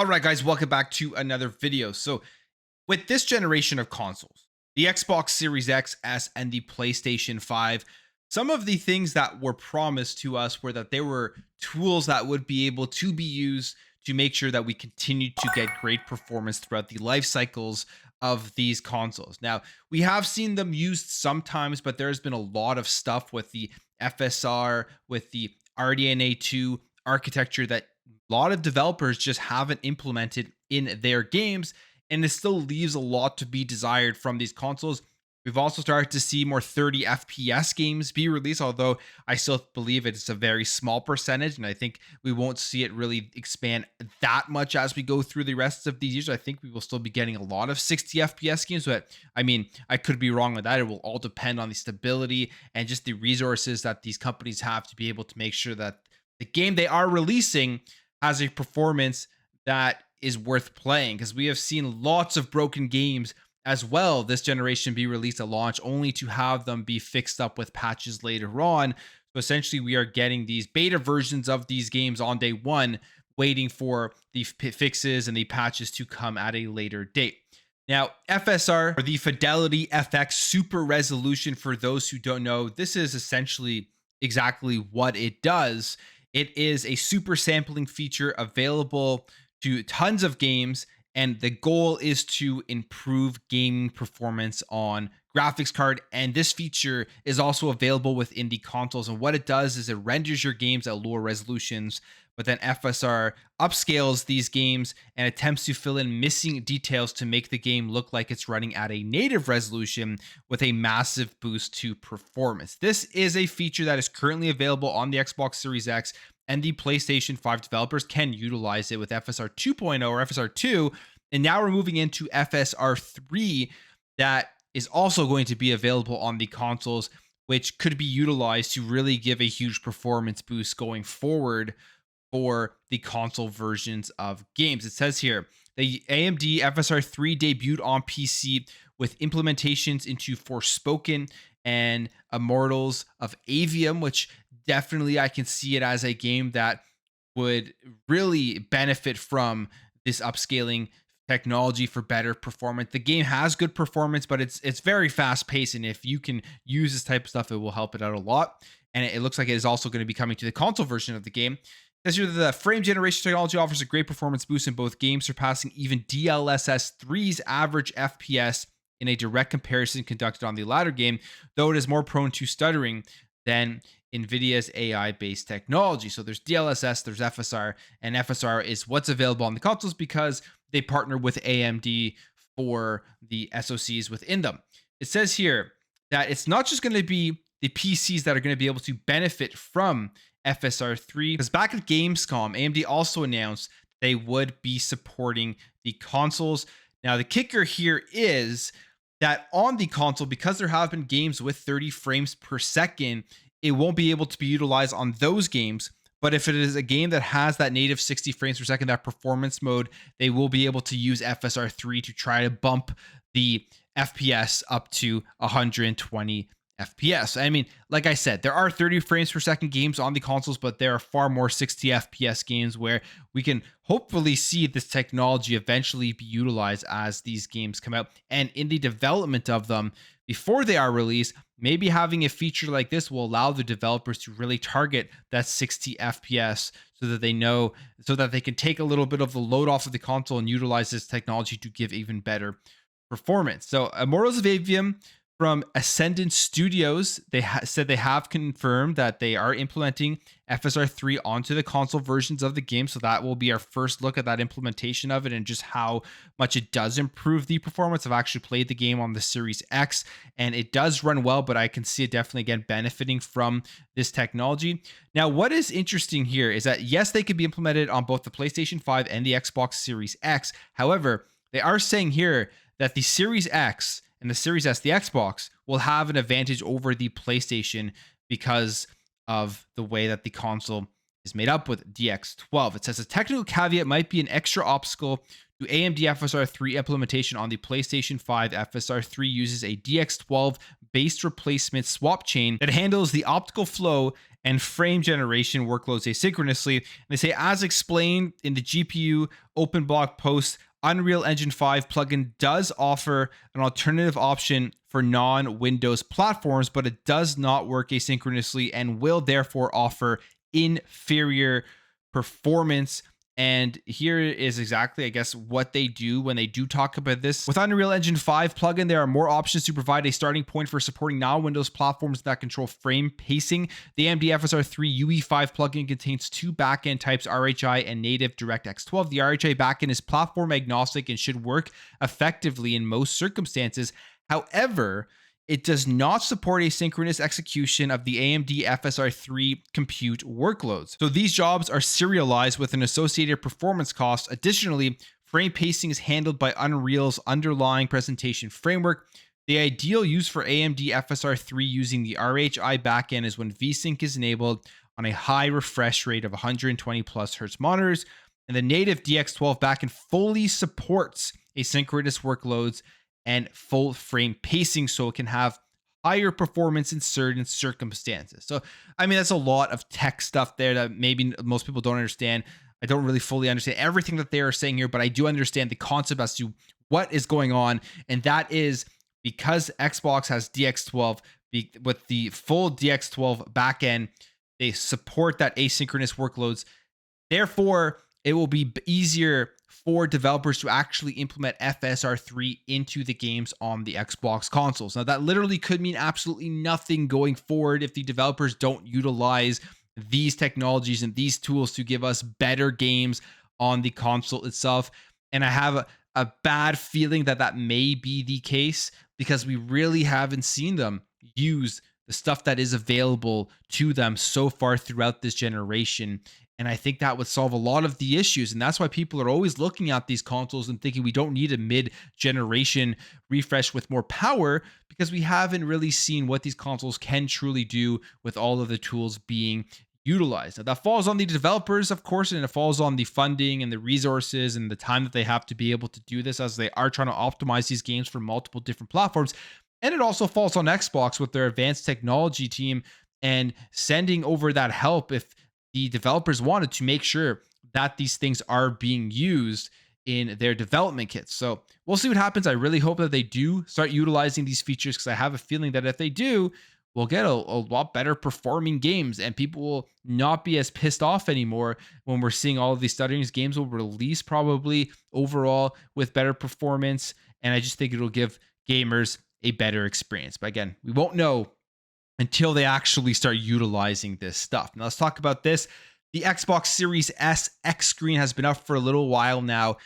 All right, guys, welcome back to another video. So, with this generation of consoles, the Xbox Series X, S, and the PlayStation 5, some of the things that were promised to us were that there were tools that would be able to be used to make sure that we continue to get great performance throughout the life cycles of these consoles. Now, we have seen them used sometimes, but there's been a lot of stuff with the FSR, with the RDNA2 architecture that a lot of developers just haven't implemented in their games, and it still leaves a lot to be desired from these consoles. We've also started to see more 30 FPS games be released, although I still believe it's a very small percentage, and I think we won't see it really expand that much as we go through the rest of these years. I think we will still be getting a lot of 60 FPS games, but I mean, I could be wrong with that. It will all depend on the stability and just the resources that these companies have to be able to make sure that the game they are releasing has a performance that is worth playing, because we have seen lots of broken games as well this generation be released at launch only to have them be fixed up with patches later on. So essentially we are getting these beta versions of these games on day one, waiting for the fixes and the patches to come at a later date. Now, FSR, or the Fidelity FX Super Resolution, for those who don't know, this is essentially exactly what it does. It is a super sampling feature available to tons of games, and the goal is to improve gaming performance on graphics card. And this feature is also available within the consoles. And what it does is it renders your games at lower resolutions, but then FSR upscales these games and attempts to fill in missing details to make the game look like it's running at a native resolution with a massive boost to performance. This is a feature that is currently available on the Xbox Series X, and the PlayStation 5 developers can utilize it with FSR 2.0 or FSR 2. And now we're moving into FSR 3 that is also going to be available on the consoles, which could be utilized to really give a huge performance boost going forward for the console versions of games. It says here, the AMD FSR 3 debuted on PC with implementations into Forspoken and Immortals of Avium, which definitely I can see it as a game that would really benefit from this upscaling technology for better performance. The game has good performance, but it's very fast paced, and if you can use this type of stuff, it will help it out a lot. And it looks like it is also going to be coming to the console version of the game. As the frame generation technology offers a great performance boost in both games, surpassing even DLSS 3's average FPS in a direct comparison conducted on the latter game, though it is more prone to stuttering than NVIDIA's AI-based technology. So there's DLSS, there's FSR, and FSR is what's available on the consoles because they partner with AMD for the SoCs within them. It says here that it's not just going to be the PCs that are going to be able to benefit from FSR 3, because back at Gamescom, AMD also announced they would be supporting the consoles. Now, the kicker here is that on the console, because there have been games with 30 frames per second, it won't be able to be utilized on those games. But if it is a game that has that native 60 frames per second, that performance mode, they will be able to use FSR 3 to try to bump the FPS up to 120 FPS. I mean, like I said, there are 30 frames per second games on the consoles, but there are far more 60 FPS games where we can hopefully see this technology eventually be utilized as these games come out. And in the development of them, before they are released, maybe having a feature like this will allow the developers to really target that 60 FPS so that they know, so that they can take a little bit of the load off of the console and utilize this technology to give even better performance. So Immortals of Avium from Ascendant Studios, they said they have confirmed that they are implementing FSR 3 onto the console versions of the game. So that will be our first look at that implementation of it and just how much it does improve the performance. I've actually played the game on the Series X and it does run well, but I can see it definitely again benefiting from this technology. Now, what is interesting here is that yes, they could be implemented on both the PlayStation 5 and the Xbox Series X. However, they are saying here that the Series X and the Series S, the Xbox, will have an advantage over the PlayStation because of the way that the console is made up with DX12. It says a technical caveat might be an extra obstacle to AMD FSR 3 implementation on the PlayStation 5. FSR 3 uses a DX12 based replacement swap chain that handles the optical flow and frame generation workloads asynchronously. And they say, as explained in the GPU open blog post, Unreal Engine 5 plugin does offer an alternative option for non-Windows platforms, but it does not work asynchronously and will therefore offer inferior performance. And here is exactly, I guess, what they do when they do talk about this. With Unreal Engine 5 plugin, there are more options to provide a starting point for supporting non-Windows platforms that control frame pacing. The AMD FSR3 UE5 plugin contains two backend types, RHI and native DirectX 12. The RHI backend is platform agnostic and should work effectively in most circumstances. However, it does not support asynchronous execution of the AMD FSR3 compute workloads. So these jobs are serialized with an associated performance cost. Additionally, frame pacing is handled by Unreal's underlying presentation framework. The ideal use for AMD FSR3 using the RHI backend is when VSync is enabled on a high refresh rate of 120 plus hertz monitors, and the native DX12 backend fully supports asynchronous workloads and full frame pacing, so it can have higher performance in certain circumstances. So, I mean, that's a lot of tech stuff there that maybe most people don't understand. I don't really fully understand everything that they are saying here, but I do understand the concept as to what is going on. And that is because Xbox has DX12 with the full DX12 backend, they support that asynchronous workloads. Therefore, it will be easier for developers to actually implement FSR3 into the games on the Xbox consoles. Now, that literally could mean absolutely nothing going forward if the developers don't utilize these technologies and these tools to give us better games on the console itself. And I have a bad feeling that that may be the case because we really haven't seen them use the stuff that is available to them so far throughout this generation. And I think that would solve a lot of the issues. And that's why people are always looking at these consoles and thinking we don't need a mid-generation refresh with more power, because we haven't really seen what these consoles can truly do with all of the tools being utilized. Now, that falls on the developers, of course, and it falls on the funding and the resources and the time that they have to be able to do this, as they are trying to optimize these games for multiple different platforms. And it also falls on Xbox with their advanced technology team and sending over that help if the developers wanted to make sure that these things are being used in their development kits. So we'll see what happens. I really hope that they do start utilizing these features, because I have a feeling that if they do, we'll get a lot better performing games, and people will not be as pissed off anymore when we're seeing all of these stuttering. Games will release probably overall with better performance, and I just think it'll give gamers a better experience. But again, we won't know until they actually start utilizing this stuff. Now let's talk about this. The Xbox Series S X screen has been up for a little while now,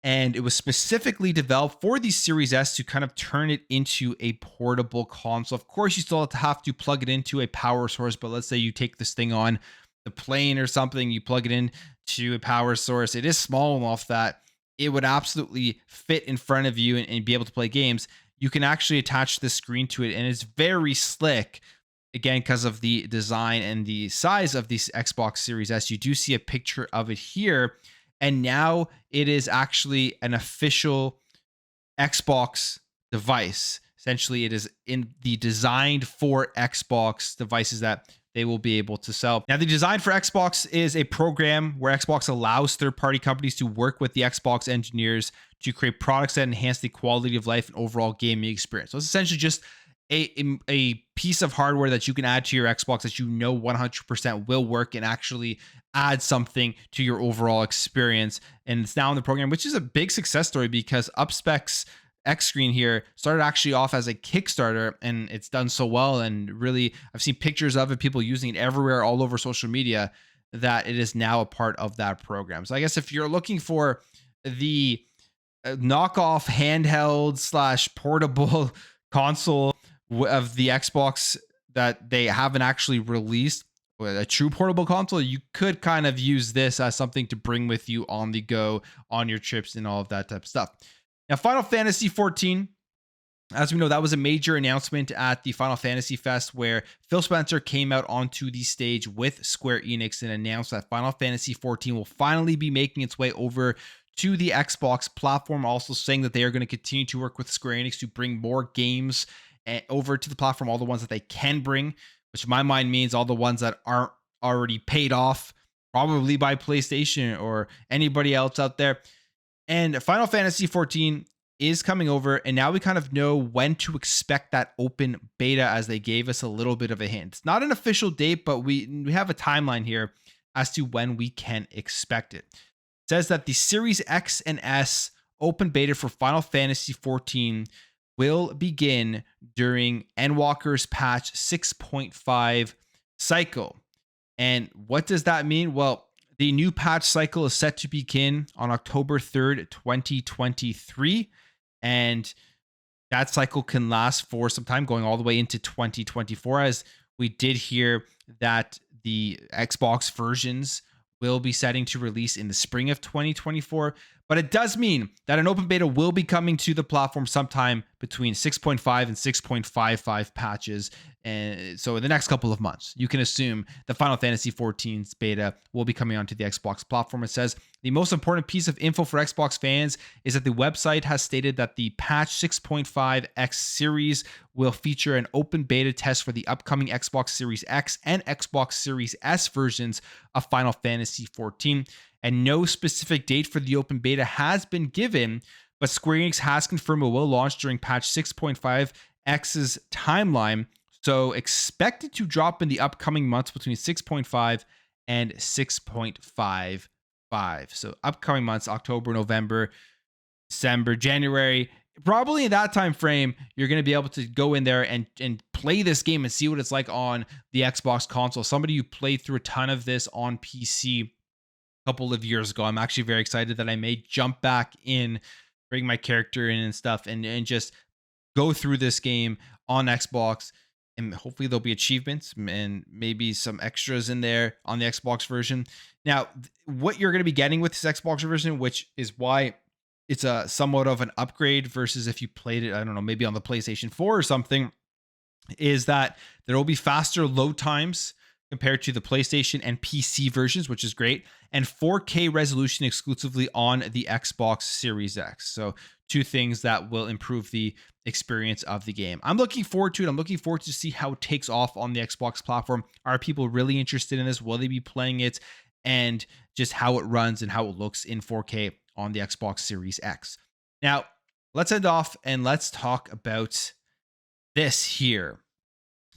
and it was specifically developed for the Series S to kind of turn it into a portable console. Of course, you still have to plug it into a power source, but let's say you take this thing on the plane or something, you plug it into a power source. It is small enough that it would absolutely fit in front of you and be able to play games. You can actually attach the screen to it, and it's very slick. Again, because of the design and the size of this Xbox Series S. You do see a picture of it here, and now it is actually an official Xbox device. Essentially, it is in the designed for Xbox devices that they will be able to sell. Now, the Design for Xbox is a program where Xbox allows third-party companies to work with the Xbox engineers to create products that enhance the quality of life and overall gaming experience. So it's essentially just a piece of hardware that you can add to your Xbox that you know 100% will work and actually add something to your overall experience. And it's now in the program, which is a big success story, because UpSpec's X screen here started actually off as a Kickstarter, and it's done so well. And really, I've seen pictures of it, people using it everywhere, all over social media, that it is now a part of that program. So I guess if you're looking for the knockoff handheld / portable console of the Xbox that they haven't actually released, a true portable console, you could kind of use this as something to bring with you on the go, on your trips, and all of that type of stuff. Now, Final Fantasy XIV, as we know, that was a major announcement at the Final Fantasy Fest, where Phil Spencer came out onto the stage with Square Enix and announced that Final Fantasy XIV will finally be making its way over to the Xbox platform, also saying that they are going to continue to work with Square Enix to bring more games over to the platform, all the ones that they can bring, which in my mind means all the ones that aren't already paid off, probably by PlayStation or anybody else out there. And Final Fantasy 14 is coming over, and now we kind of know when to expect that open beta, as they gave us a little bit of a hint. It's not an official date, but we have a timeline here as to when we can expect it. It says that the Series X and S open beta for Final Fantasy 14 will begin during Endwalker's patch 6.5 cycle. And what does that mean? Well, the new patch cycle is set to begin on October 3rd, 2023. And that cycle can last for some time, going all the way into 2024, as we did hear that the Xbox versions will be setting to release in the spring of 2024. But it does mean that an open beta will be coming to the platform sometime between 6.5 and 6.55 patches. And so in the next couple of months, you can assume the Final Fantasy 14's beta will be coming onto the Xbox platform. It says the most important piece of info for Xbox fans is that the website has stated that the patch 6.5 X series will feature an open beta test for the upcoming Xbox Series X and Xbox Series S versions of Final Fantasy 14. And no specific date for the open beta has been given, but Square Enix has confirmed it will launch during patch 6.5 X's timeline. So expected to drop in the upcoming months between 6.5 and 6.55. So upcoming months, October, November, December, January. Probably in that time frame, you're going to be able to go in there and play this game and see what it's like on the Xbox console. Somebody who played through a ton of this on PC couple of years ago. I'm actually very excited that I may jump back in, bring my character in and stuff, and just go through this game on Xbox. And hopefully there'll be achievements and maybe some extras in there on the Xbox version. Now, what you're going to be getting with this Xbox version, which is why it's a somewhat of an upgrade versus if you played it, I don't know, maybe on the PlayStation 4 or something, is that there will be faster load times compared to the PlayStation and PC versions, which is great, and 4K resolution exclusively on the Xbox Series X. So two things that will improve the experience of the game. I'm looking forward to it. I'm looking forward to see how it takes off on the Xbox platform. Are people really interested in this? Will they be playing it? And just how it runs and how it looks in 4K on the Xbox Series X. Now, let's end off and let's talk about this here,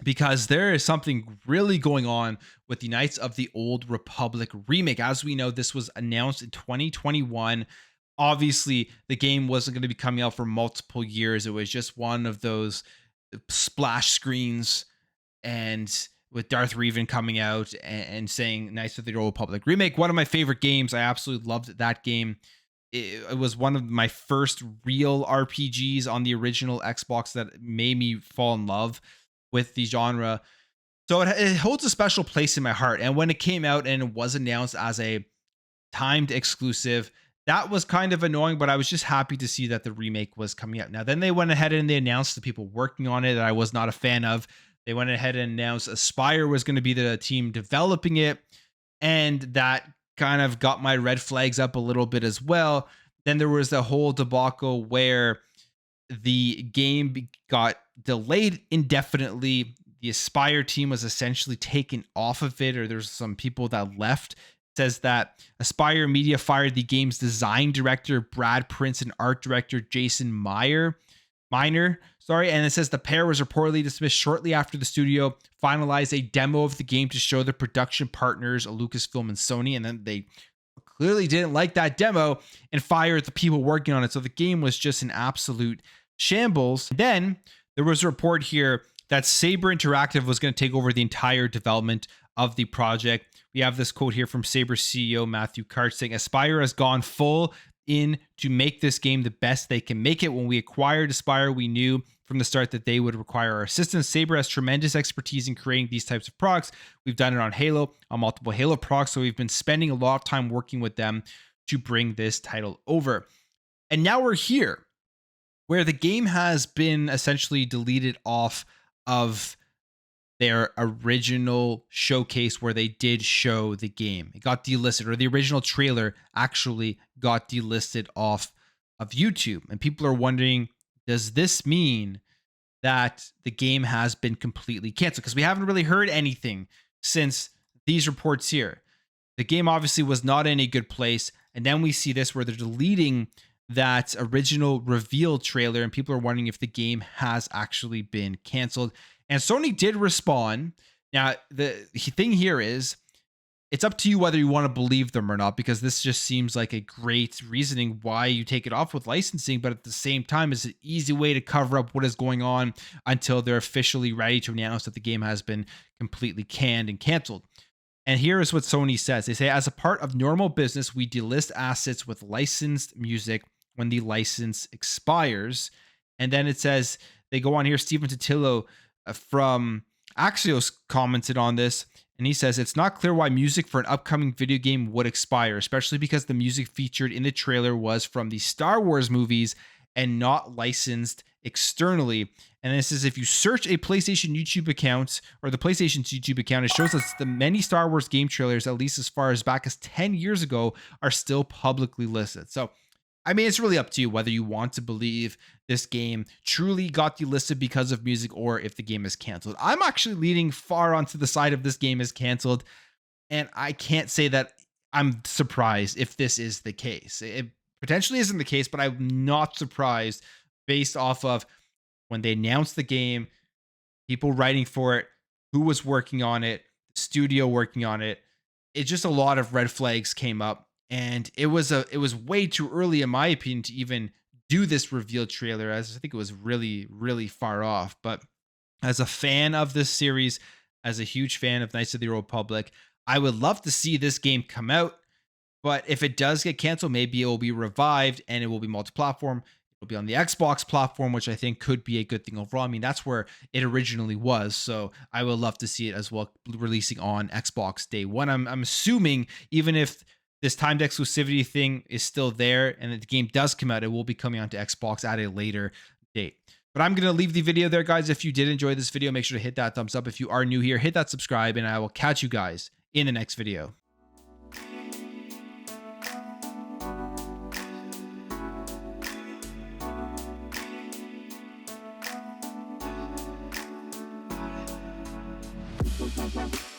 because there is something really going on with the Knights of the Old Republic remake. As we know, this was announced in 2021. Obviously, the game wasn't going to be coming out for multiple years. It was just one of those splash screens, and with Darth Revan coming out and saying Knights of the Old Republic remake, one of my favorite games. I absolutely loved that game. It was one of my first real RPGs on the original Xbox that made me fall in love with the genre. So it holds a special place in my heart. And when it came out and it was announced as a timed exclusive, that was kind of annoying, but I was just happy to see that the remake was coming out. Now, then they went ahead and they announced the people working on it that I was not a fan of. They went ahead and announced Aspyr was going to be the team developing it. And that kind of got my red flags up a little bit as well. Then there was the whole debacle where the game got delayed indefinitely. The Aspyr team was essentially taken off of it, or there's some people that left. It says that Aspyr Media fired the game's design director, Brad Prince, and art director, Jason Minor. And it says the pair was reportedly dismissed shortly after the studio finalized a demo of the game to show the production partners, Lucasfilm and Sony, and then they clearly didn't like that demo and fired the people working on it. So the game was just an absolute shambles. Then there was a report here that Saber Interactive was going to take over the entire development of the project. We have this quote here from Saber CEO Matthew Karch saying, Aspyr has gone full in to make this game the best they can make it. When we acquired Aspyr, we knew from the start that they would require our assistance. Saber has tremendous expertise in creating these types of products. We've done it on Halo, on multiple Halo products, so we've been spending a lot of time working with them to bring this title over. And now we're here, where the game has been essentially deleted off of their original showcase where they did show the game. It got delisted, or the original trailer actually got delisted off of YouTube. And people are wondering, does this mean that the game has been completely canceled, because we haven't really heard anything since these reports here. The game obviously was not in a good place. And then we see this where they're deleting that original reveal trailer, and people are wondering if the game has actually been canceled. And Sony did respond. Now, the thing here is, it's up to you whether you want to believe them or not, because this just seems like a great reasoning why you take it off with licensing, but at the same time, it's an easy way to cover up what is going on until they're officially ready to announce that the game has been completely canned and canceled. And here is what Sony says. They say, as a part of normal business, we delist assets with licensed music when the license expires. And then it says, they go on here, Steven Totillo from Axios commented on this, and he says, it's not clear why music for an upcoming video game would expire, especially because the music featured in the trailer was from the Star Wars movies and not licensed externally. And this is, if you search a PlayStation YouTube account, or the PlayStation's YouTube account, it shows us the many Star Wars game trailers, at least as far as back as 10 years ago, are still publicly listed. So, I mean, it's really up to you whether you want to believe this game truly got delisted because of music, or if the game is canceled. I'm actually leaning far onto the side of this game is canceled, and I can't say that I'm surprised if this is the case. It potentially isn't the case, but I'm not surprised based off of when they announced the game, people writing for it, who was working on it, studio working on it. It's just a lot of red flags came up, and it was way too early, in my opinion, to even do this reveal trailer, as I think it was really, really far off. But as a fan of this series, as a huge fan of Knights of the Old Republic, I would love to see this game come out. But if it does get canceled, maybe it will be revived and it will be multi-platform. It'll be on the Xbox platform, which I think could be a good thing overall. I mean, that's where it originally was. So I would love to see it as well, releasing on Xbox day one. I'm assuming even if this timed exclusivity thing is still there and the game does come out, it will be coming onto Xbox at a later date. But I'm going to leave the video there, guys. If you did enjoy this video, make sure to hit that thumbs up. If you are new here, hit that subscribe, and I will catch you guys in the next video. Bye.